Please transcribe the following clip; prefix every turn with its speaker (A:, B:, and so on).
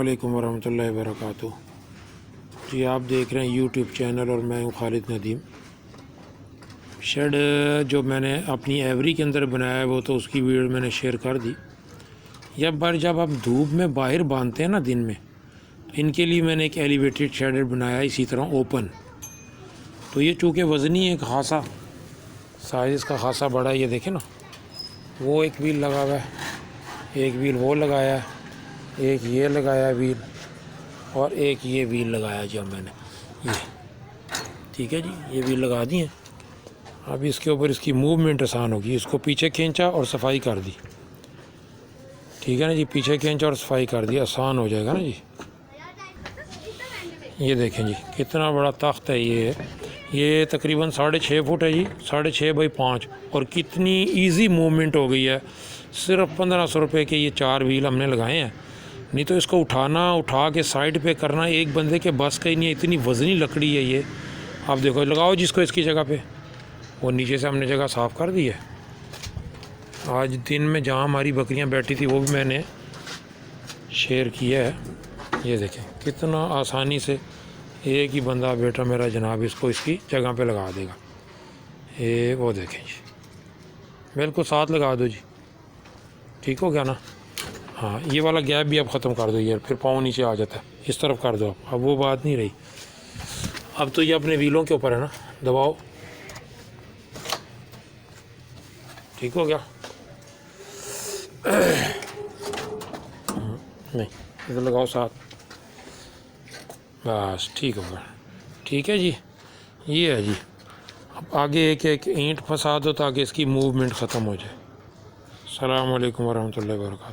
A: अस्सलामुअलैकुम वरहमतुल्लाहि वबरकातुहू। जी आप देख रहे हैं यूट्यूब चैनल और मैं हूँ खालिद नदीम। शेड जो मैंने अपनी एवरी के अंदर बनाया है वो तो उसकी वीडियो मैंने शेयर कर दी। या बार जब आप धूप में बाहर बांधते हैं ना दिन में, तो इनके लिए मैंने एक एलिवेटेड शेड बनाया है, इसी तरह ओपन। तो ये चूँकि वज़नी है खासा, साइज़ इसका खासा बड़ा है। ये देखें ना, वो एक व्हील लगा हुआ है, एक व्हील वो लगाया है, एक ये लगाया है व्हील, और एक ये व्हील लगाया जब मैंने ये, ठीक है जी, ये व्हील लगा दी हैं। अब इसके ऊपर इसकी मूवमेंट आसान होगी। इसको पीछे खींचा और सफाई कर दी, ठीक है ना जी, पीछे खींचा और सफाई कर दी, आसान हो जाएगा ना जी। ये देखें जी, कितना बड़ा तख्त है ये तकरीबन 6.5 फुट है जी, 6.5 बाई 5, और कितनी इजी मूवमेंट हो गई है। सिर्फ 1500 रुपये के ये 4 व्हील हमने लगाए हैं। नहीं तो इसको उठा के साइड पे करना एक बंदे के बस का ही नहीं है, इतनी वज़नी लकड़ी है ये। आप देखो, लगाओ जिसको इसकी जगह पे। वो नीचे से हमने जगह साफ़ कर दी है। आज दिन में जहाँ हमारी बकरियाँ बैठी थी वो भी मैंने शेयर किया है। ये देखें कितना आसानी से एक ही बंदा बेटा मेरा जनाब इसको इसकी जगह पे लगा देगा। ये वो देखें जी, बिल्कुल साथ लगा दो जी, ठीक हो गया ना। हाँ, ये वाला गैप भी आप ख़त्म कर दो यार, फिर पाँव नीचे आ जाता है। इस तरफ कर दो आप, अब वो बात नहीं रही। अब तो ये अपने व्हीलों के ऊपर है ना, दबाओ, ठीक हो गया। नहीं, इधर लगाओ साथ, बस ठीक होगा, ठीक है जी। ये है जी, अब आगे एक एक ईंट फंसा दो ताकि इसकी मूवमेंट ख़त्म हो जाए। अस्सलाम वालेकुम वरहमतुल्लाहि वबरकातुहू।